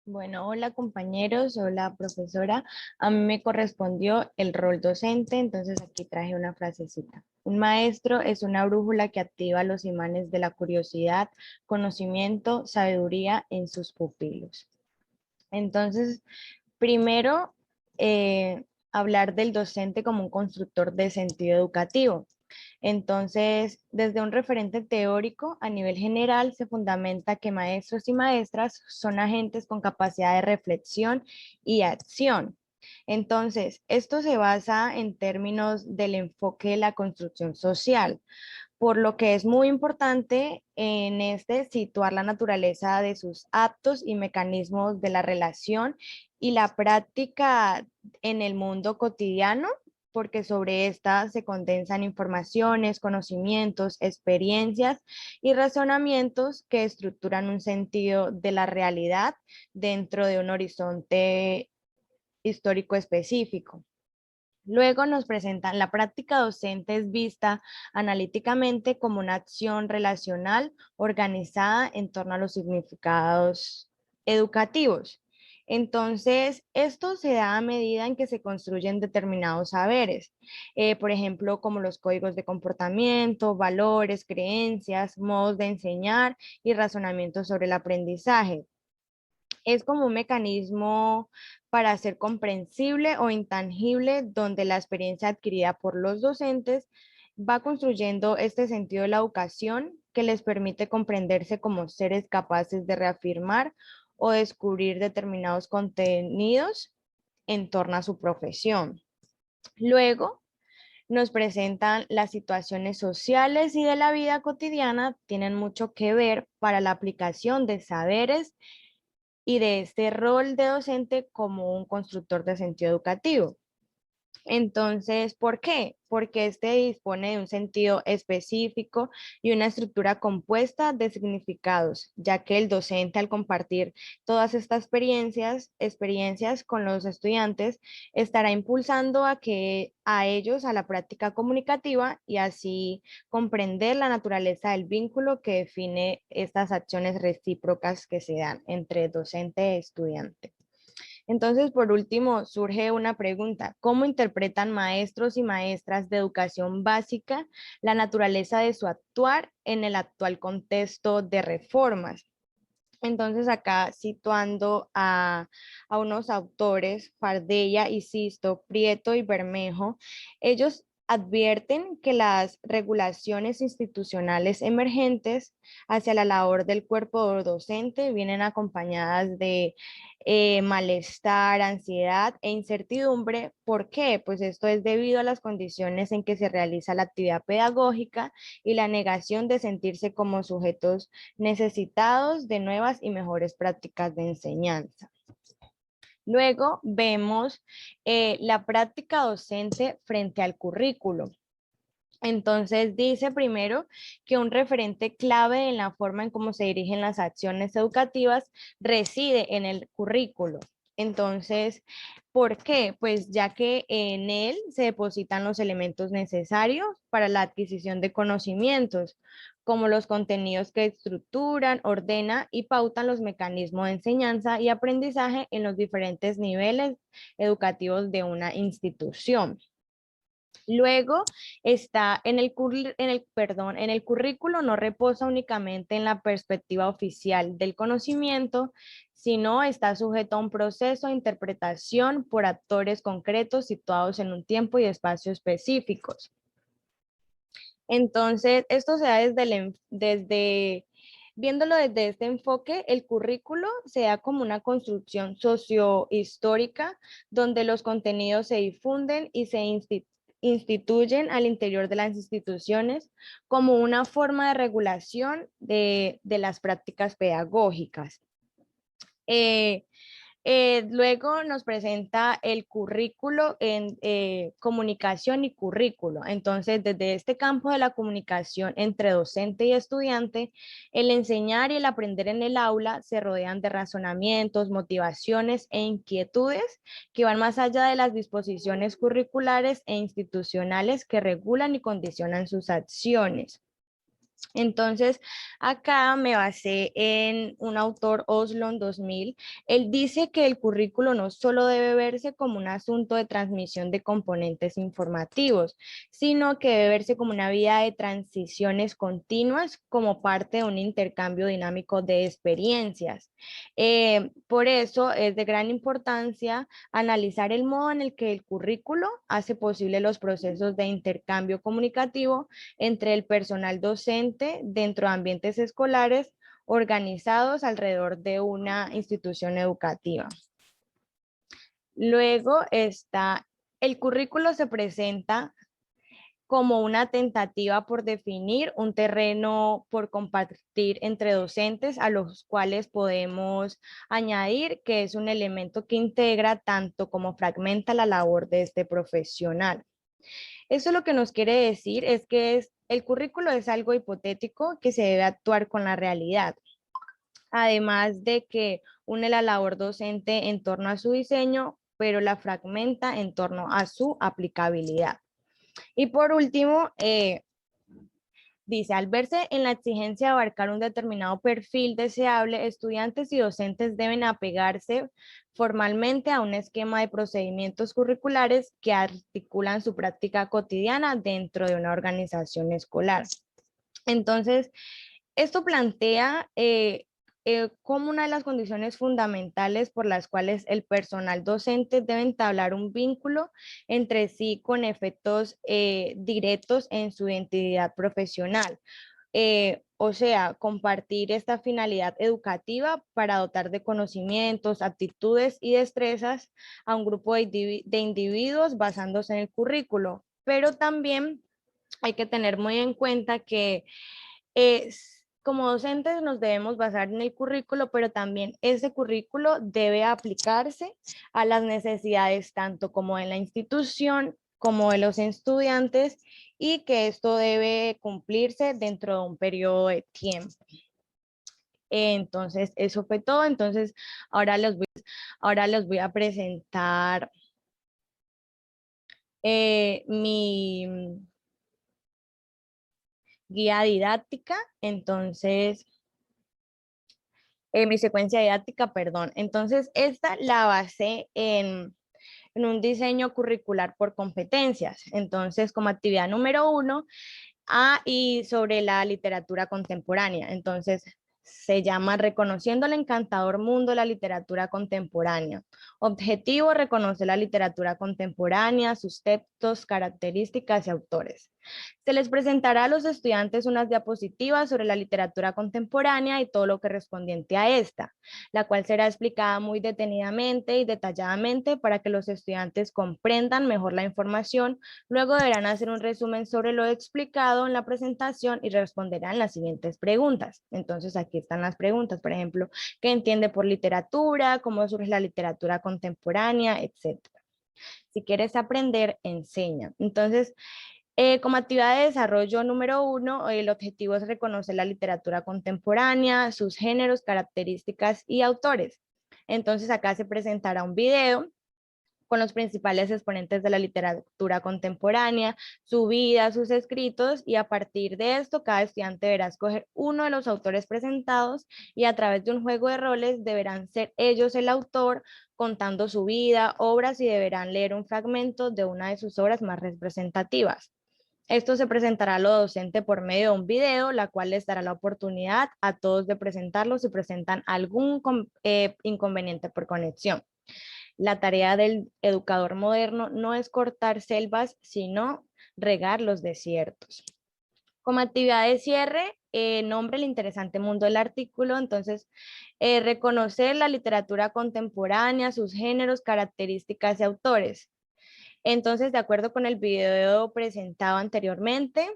Bueno, hola compañeros, hola profesora. A mí me correspondió el rol docente, entonces aquí traje una frasecita. Un maestro es una brújula que activa los imanes de la curiosidad, conocimiento, sabiduría en sus pupilos. Entonces, primero, hablar del docente como un constructor de sentido educativo. Entonces, desde un referente teórico a nivel general, se fundamenta que maestros y maestras son agentes con capacidad de reflexión y acción. Entonces, esto se basa en términos del enfoque de la construcción social, por lo que es muy importante en este situar la naturaleza de sus actos y mecanismos de la relación y la práctica en el mundo cotidiano, porque sobre esta se condensan informaciones, conocimientos, experiencias y razonamientos que estructuran un sentido de la realidad dentro de un horizonte histórico específico. Luego nos presentan la práctica docente es vista analíticamente como una acción relacional organizada en torno a los significados educativos. Entonces, esto se da a medida en que se construyen determinados saberes, por ejemplo, como los códigos de comportamiento, valores, creencias, modos de enseñar y razonamientos sobre el aprendizaje. Es como un mecanismo para hacer comprensible o intangible donde la experiencia adquirida por los docentes va construyendo este sentido de la educación que les permite comprenderse como seres capaces de reafirmar o descubrir determinados contenidos en torno a su profesión. Luego, nos presentan las situaciones sociales y de la vida cotidiana tienen mucho que ver para la aplicación de saberes y de este rol de docente como un constructor de sentido educativo. Entonces, ¿por qué? Porque este dispone de un sentido específico y una estructura compuesta de significados, ya que el docente al compartir todas estas experiencias con los estudiantes, estará impulsando a ellos a la práctica comunicativa y así comprender la naturaleza del vínculo que define estas acciones recíprocas que se dan entre docente e estudiante. Entonces, por último, surge una pregunta. ¿Cómo interpretan maestros y maestras de educación básica la naturaleza de su actuar en el actual contexto de reformas? Entonces, acá situando a unos autores, Fardella y Sisto, Prieto y Bermejo, ellos advierten que las regulaciones institucionales emergentes hacia la labor del cuerpo docente vienen acompañadas de malestar, ansiedad e incertidumbre. ¿Por qué? Pues esto es debido a las condiciones en que se realiza la actividad pedagógica y la negación de sentirse como sujetos necesitados de nuevas y mejores prácticas de enseñanza. Luego vemos la práctica docente frente al currículo. Entonces dice primero que un referente clave en la forma en cómo se dirigen las acciones educativas reside en el currículo. Entonces, ¿por qué? Pues ya que en él se depositan los elementos necesarios para la adquisición de conocimientos, como los contenidos que estructuran, ordenan y pautan los mecanismos de enseñanza y aprendizaje en los diferentes niveles educativos de una institución. Luego está en el currículo no reposa únicamente en la perspectiva oficial del conocimiento, sino está sujeto a un proceso de interpretación por actores concretos situados en un tiempo y espacio específicos. Entonces, esto se da viéndolo desde este enfoque, el currículo se da como una construcción sociohistórica donde los contenidos se difunden y se instituyen al interior de las instituciones como una forma de regulación de las prácticas pedagógicas. Eh, Luego nos presenta el currículo en comunicación y currículo. Entonces, desde este campo de la comunicación entre docente y estudiante, el enseñar y el aprender en el aula se rodean de razonamientos, motivaciones e inquietudes que van más allá de las disposiciones curriculares e institucionales que regulan y condicionan sus acciones. Entonces, acá me basé en un autor, Oslon 2000. Él dice que el currículo no solo debe verse como un asunto de transmisión de componentes informativos, sino que debe verse como una vía de transiciones continuas como parte de un intercambio dinámico de experiencias. Por eso es de gran importancia analizar el modo en el que el currículo hace posible los procesos de intercambio comunicativo entre el personal docente dentro de ambientes escolares organizados alrededor de una institución educativa. Luego está, el currículo se presenta como una tentativa por definir un terreno por compartir entre docentes a los cuales podemos añadir que es un elemento que integra tanto como fragmenta la labor de este profesional. Eso lo que nos quiere decir es que el currículo es algo hipotético que se debe actuar con la realidad. Además de que une la labor docente en torno a su diseño, pero la fragmenta en torno a su aplicabilidad. Y por último, dice, al verse en la exigencia de abarcar un determinado perfil deseable, estudiantes y docentes deben apegarse formalmente a un esquema de procedimientos curriculares que articulan su práctica cotidiana dentro de una organización escolar. Entonces, esto plantea como una de las condiciones fundamentales por las cuales el personal docente debe entablar un vínculo entre sí con efectos directos en su identidad profesional. O sea, compartir esta finalidad educativa para dotar de conocimientos, aptitudes y destrezas a un grupo de individuos basándose en el currículo. Pero también hay que tener muy en cuenta que como docentes nos debemos basar en el currículo, pero también ese currículo debe aplicarse a las necesidades tanto como de la institución como de los estudiantes y que esto debe cumplirse dentro de un periodo de tiempo. Entonces, eso fue todo. Entonces, ahora les voy a presentar mi guía didáctica. Entonces, mi secuencia didáctica, perdón. Entonces, esta la basé en un diseño curricular por competencias. Entonces, como actividad número 1, y sobre la literatura contemporánea. Entonces, se llama Reconociendo el encantador mundo de la literatura contemporánea. Objetivo, reconocer la literatura contemporánea, sus textos, características y autores. Se les presentará a los estudiantes unas diapositivas sobre la literatura contemporánea y todo lo que respondiente a esta, la cual será explicada muy detenidamente y detalladamente para que los estudiantes comprendan mejor la información. Luego deberán hacer un resumen sobre lo explicado en la presentación y responderán las siguientes preguntas. Entonces aquí están las preguntas, por ejemplo, ¿qué entiende por literatura? ¿Cómo surge la literatura contemporánea? Etcétera. Si quieres aprender, enseña. Entonces, como actividad de desarrollo número 1, el objetivo es reconocer la literatura contemporánea, sus géneros, características y autores. Entonces acá se presentará un video con los principales exponentes de la literatura contemporánea, su vida, sus escritos, y a partir de esto cada estudiante deberá escoger uno de los autores presentados y a través de un juego de roles deberán ser ellos el autor contando su vida, obras y deberán leer un fragmento de una de sus obras más representativas. Esto se presentará a lo docente por medio de un video, la cual les dará la oportunidad a todos de presentarlo si presentan algún inconveniente por conexión. La tarea del educador moderno no es cortar selvas, sino regar los desiertos. Como actividad de cierre, nombre el interesante mundo del artículo. Entonces, reconocer la literatura contemporánea, sus géneros, características y autores. Entonces, de acuerdo con el video presentado anteriormente,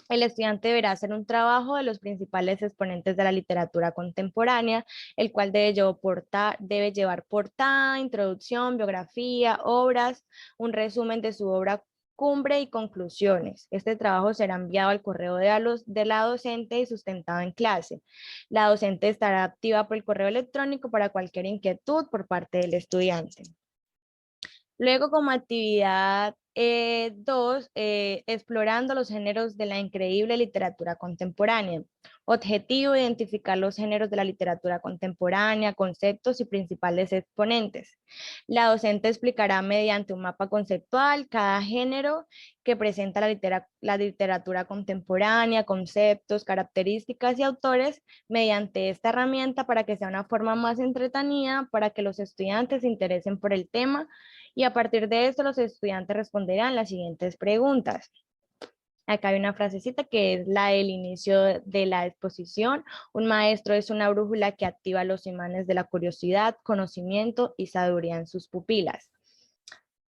el estudiante deberá hacer un trabajo de los principales exponentes de la literatura contemporánea, el cual debe llevar portada, introducción, biografía, obras, un resumen de su obra cumbre y conclusiones. Este trabajo será enviado al correo de la docente y sustentado en clase. La docente estará activa por el correo electrónico para cualquier inquietud por parte del estudiante. Luego, como actividad 2, explorando los géneros de la increíble literatura contemporánea. Objetivo, identificar los géneros de la literatura contemporánea, conceptos y principales exponentes. La docente explicará mediante un mapa conceptual cada género que presenta la literatura contemporánea, conceptos, características y autores mediante esta herramienta para que sea una forma más entretenida, para que los estudiantes se interesen por el tema y a partir de esto los estudiantes responderán las siguientes preguntas. Acá hay una frasecita que es la del inicio de la exposición. Un maestro es una brújula que activa los imanes de la curiosidad, conocimiento y sabiduría en sus pupilas.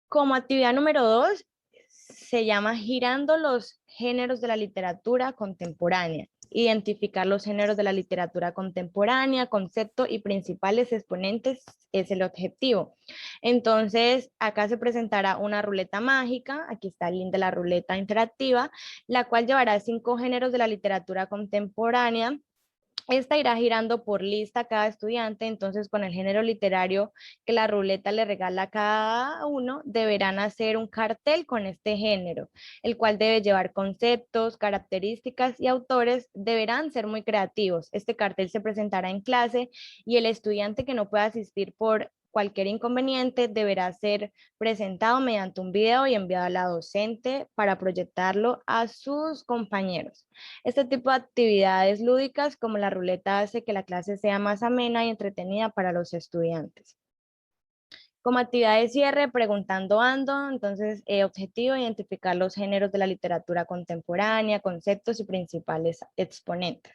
Como actividad número 2, se llama Girando los géneros de la literatura contemporánea. Identificar los géneros de la literatura contemporánea, concepto y principales exponentes es el objetivo. Entonces, acá se presentará una ruleta mágica, aquí está el link de la ruleta interactiva, la cual llevará 5 géneros de la literatura contemporánea. Esta irá girando por lista a cada estudiante, entonces con el género literario que la ruleta le regala a cada uno, deberán hacer un cartel con este género, el cual debe llevar conceptos, características y autores, deberán ser muy creativos. Este cartel se presentará en clase y el estudiante que no pueda asistir por cualquier inconveniente deberá ser presentado mediante un video y enviado a la docente para proyectarlo a sus compañeros. Este tipo de actividades lúdicas como la ruleta hace que la clase sea más amena y entretenida para los estudiantes. Como actividad de cierre, preguntando ando, entonces objetivo, identificar los géneros de la literatura contemporánea, conceptos y principales exponentes.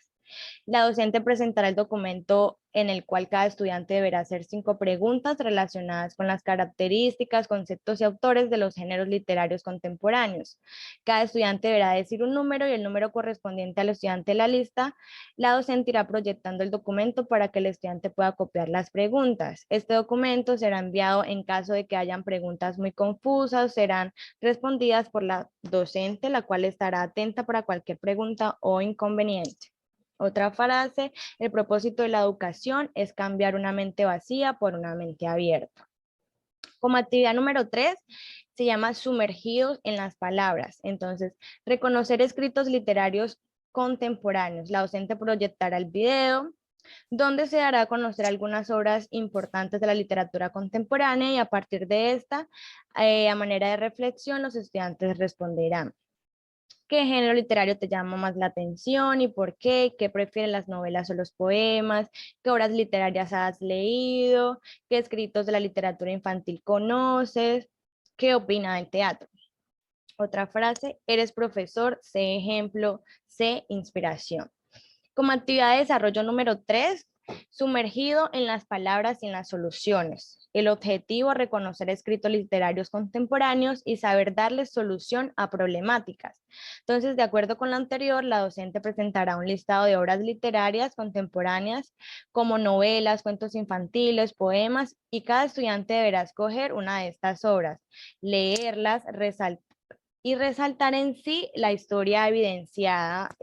La docente presentará el documento en el cual cada estudiante deberá hacer 5 preguntas relacionadas con las características, conceptos y autores de los géneros literarios contemporáneos. Cada estudiante deberá decir un número y el número correspondiente al estudiante de la lista. La docente irá proyectando el documento para que el estudiante pueda copiar las preguntas. Este documento será enviado en caso de que hayan preguntas muy confusas, serán respondidas por la docente, la cual estará atenta para cualquier pregunta o inconveniente. Otra frase, el propósito de la educación es cambiar una mente vacía por una mente abierta. Como actividad número 3, se llama sumergidos en las palabras. Entonces, reconocer escritos literarios contemporáneos. La docente proyectará el video, donde se dará a conocer algunas obras importantes de la literatura contemporánea y a partir de esta, a manera de reflexión, los estudiantes responderán. ¿Qué género literario te llama más la atención y por qué? ¿Qué prefieren las novelas o los poemas? ¿Qué obras literarias has leído? ¿Qué escritos de la literatura infantil conoces? ¿Qué opina del teatro? Otra frase, eres profesor, sé ejemplo, sé inspiración. Como actividad de desarrollo número 3, sumergido en las palabras y en las soluciones. El objetivo, reconocer escritos literarios contemporáneos y saber darles solución a problemáticas. Entonces, de acuerdo con lo anterior, la docente presentará un listado de obras literarias contemporáneas como novelas, cuentos infantiles, poemas, y cada estudiante deberá escoger una de estas obras, leerlas, resaltar en sí la historia evidenciada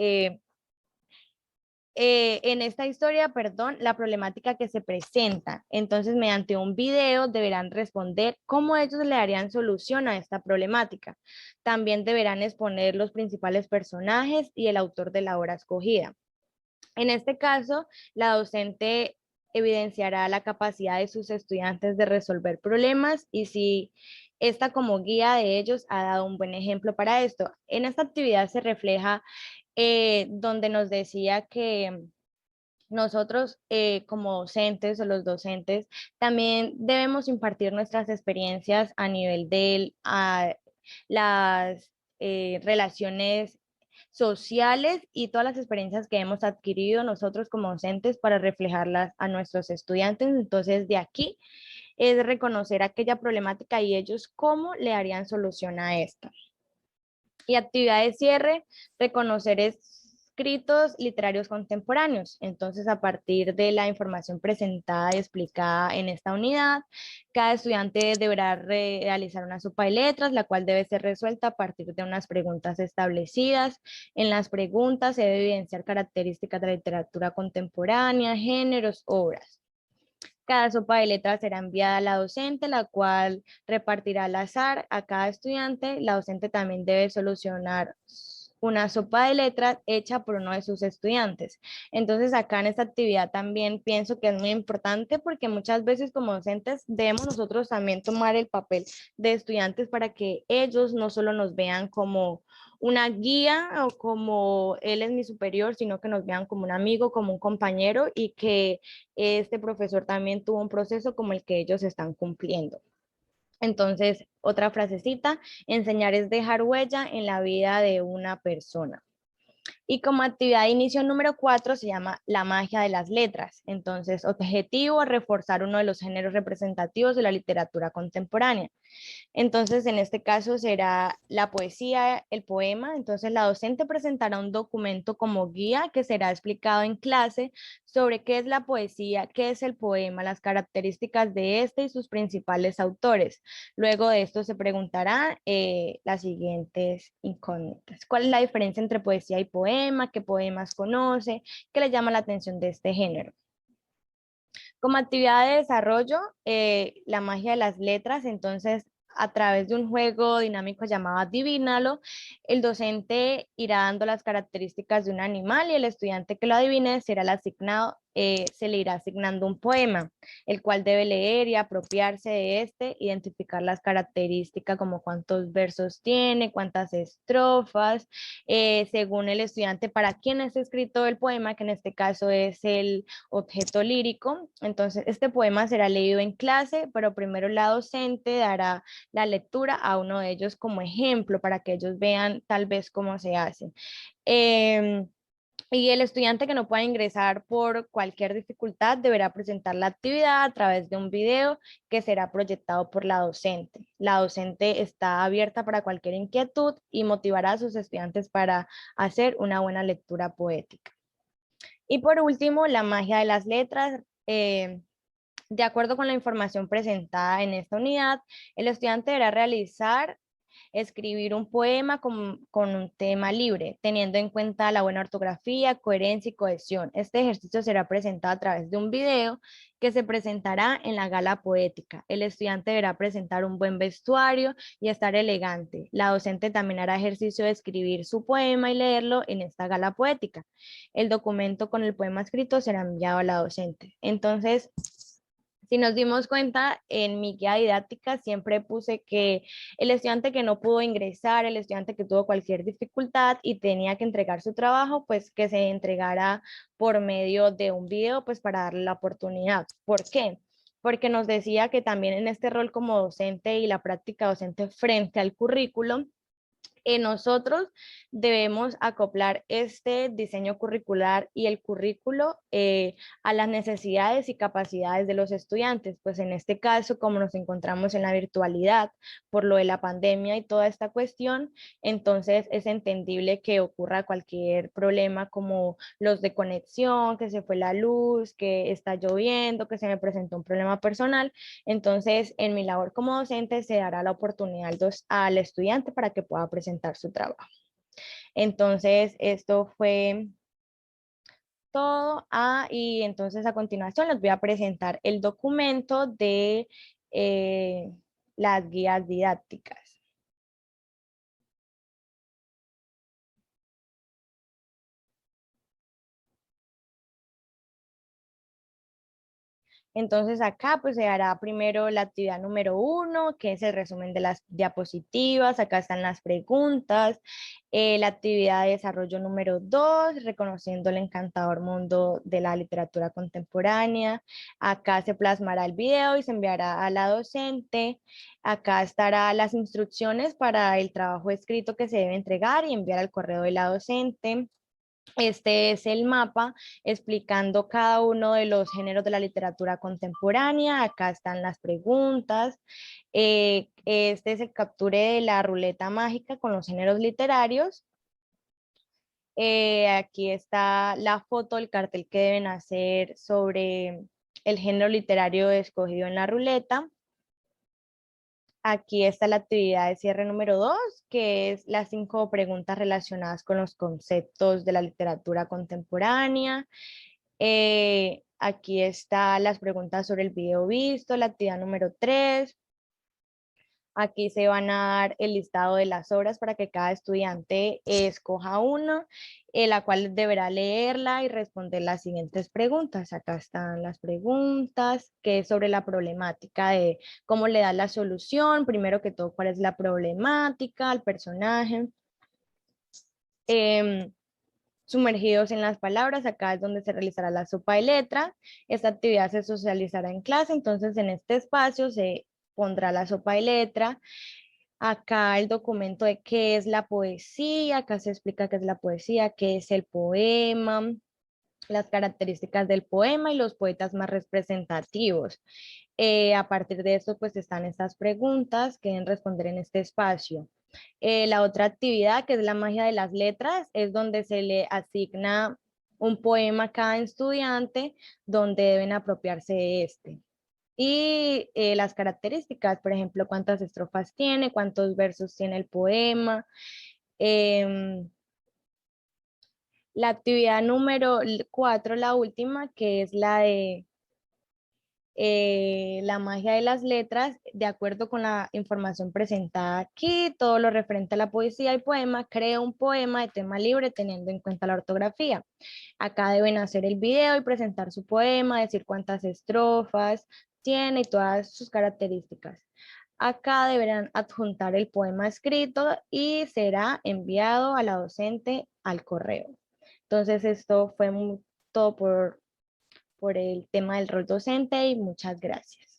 en esta historia, perdón, la problemática que se presenta. Entonces, mediante un video deberán responder cómo ellos le darían solución a esta problemática. También deberán exponer los principales personajes y el autor de la obra escogida. En este caso, la docente evidenciará la capacidad de sus estudiantes de resolver problemas y si esta como guía de ellos ha dado un buen ejemplo para esto. En esta actividad se refleja donde nos decía que nosotros como docentes o los docentes también debemos impartir nuestras experiencias a nivel de las relaciones sociales y todas las experiencias que hemos adquirido nosotros como docentes para reflejarlas a nuestros estudiantes. Entonces, de aquí es reconocer aquella problemática y ellos cómo le harían solución a esta. Y actividad de cierre, reconocer escritos literarios contemporáneos. Entonces, a partir de la información presentada y explicada en esta unidad, cada estudiante deberá realizar una sopa de letras, la cual debe ser resuelta a partir de unas preguntas establecidas. En las preguntas se debe evidenciar características de la literatura contemporánea, géneros, obras. Cada sopa de letras será enviada a la docente, la cual repartirá al azar a cada estudiante. La docente también debe solucionar una sopa de letras hecha por uno de sus estudiantes. Entonces, acá en esta actividad también pienso que es muy importante porque muchas veces como docentes debemos nosotros también tomar el papel de estudiantes para que ellos no solo nos vean como una guía o como él es mi superior, sino que nos vean como un amigo, como un compañero y que este profesor también tuvo un proceso como el que ellos están cumpliendo. Entonces, otra frasecita, enseñar es dejar huella en la vida de una persona. Y como actividad de inicio número 4 se llama la magia de las letras. Entonces, objetivo, reforzar uno de los géneros representativos de la literatura contemporánea. Entonces, en este caso será la poesía, el poema. Entonces, la docente presentará un documento como guía que será explicado en clase sobre qué es la poesía, qué es el poema, las características de este y sus principales autores. Luego de esto se preguntará las siguientes incógnitas. ¿Cuál es la diferencia entre poesía y poema? ¿Qué poemas conoce? ¿Qué le llama la atención de este género? Como actividad de desarrollo, la magia de las letras, entonces a través de un juego dinámico llamado Adivínalo, el docente irá dando las características de un animal y el estudiante que lo adivine será el asignado, se le irá asignando un poema, el cual debe leer y apropiarse de este, identificar las características como cuántos versos tiene, cuántas estrofas, según el estudiante para quién es escrito el poema, que en este caso es el objeto lírico. Entonces, este poema será leído en clase, pero primero la docente dará la lectura a uno de ellos como ejemplo para que ellos vean tal vez cómo se hace. Eh, y el estudiante que no pueda ingresar por cualquier dificultad deberá presentar la actividad a través de un video que será proyectado por la docente. La docente está abierta para cualquier inquietud y motivará a sus estudiantes para hacer una buena lectura poética. Y por último, la magia de las letras. De acuerdo con la información presentada en esta unidad, el estudiante deberá realizar, escribir un poema con un tema libre, teniendo en cuenta la buena ortografía, coherencia y cohesión. Este ejercicio será presentado a través de un video que se presentará en la gala poética. El estudiante deberá presentar un buen vestuario y estar elegante. La docente también hará ejercicio de escribir su poema y leerlo en esta gala poética. El documento con el poema escrito será enviado a la docente. Entonces, si nos dimos cuenta, en mi guía didáctica siempre puse que el estudiante que no pudo ingresar, el estudiante que tuvo cualquier dificultad y tenía que entregar su trabajo, pues que se entregara por medio de un video, pues para darle la oportunidad. ¿Por qué? Porque nos decía que también en este rol como docente y la práctica docente frente al currículum, nosotros debemos acoplar este diseño curricular y el currículo a las necesidades y capacidades de los estudiantes. Pues en este caso, como nos encontramos en la virtualidad por lo de la pandemia y toda esta cuestión, entonces es entendible que ocurra cualquier problema como los de conexión, que se fue la luz, que está lloviendo, que se me presentó un problema personal. Entonces, en mi labor como docente se dará la oportunidad al estudiante para que pueda presentar su trabajo. Entonces, esto fue todo. Y entonces a continuación les voy a presentar el documento de eh, las guías didácticas. Entonces acá pues se hará primero la actividad número 1, que es el resumen de las diapositivas. Acá están las preguntas. La actividad de desarrollo número 2, reconociendo el encantador mundo de la literatura contemporánea. Acá se plasmará el video y se enviará a la docente. Acá estará las instrucciones para el trabajo escrito que se debe entregar y enviar al correo de la docente. Este es el mapa explicando cada uno de los géneros de la literatura contemporánea. Acá están las preguntas. Este es el capture de la ruleta mágica con los géneros literarios. Aquí está la foto, el cartel que deben hacer sobre el género literario escogido en la ruleta. Aquí está la actividad de cierre número 2, que es las 5 preguntas relacionadas con los conceptos de la literatura contemporánea. Aquí están las preguntas sobre el video visto, la actividad número 3. Aquí se van a dar el listado de las horas para que cada estudiante escoja una, la cual deberá leerla y responder las siguientes preguntas. Acá están las preguntas, que es sobre la problemática de cómo le da la solución. Primero que todo, cuál es la problemática, el personaje. Em, Sumergidos en las palabras, acá es donde se realizará la sopa de letras. Esta actividad se socializará en clase, entonces en este espacio se pondrá la sopa de letra. Acá el documento de qué es la poesía, acá se explica qué es la poesía, qué es el poema, las características del poema y los poetas más representativos. A partir de esto, pues están estas preguntas que deben responder en este espacio. La otra actividad, que es la magia de las letras, es donde se le asigna un poema a cada estudiante donde deben apropiarse de este. Y las características, por ejemplo, cuántas estrofas tiene, cuántos versos tiene el poema. Em, la actividad número 4, la última, que es la de la magia de las letras, de acuerdo con la información presentada aquí, todo lo referente a la poesía y poema, crea un poema de tema libre teniendo en cuenta la ortografía. Acá deben hacer el video y presentar su poema, decir cuántas estrofas tiene y todas sus características. Acá deberán adjuntar el poema escrito y será enviado a la docente al correo. Entonces, esto fue todo por el tema del rol docente y muchas gracias.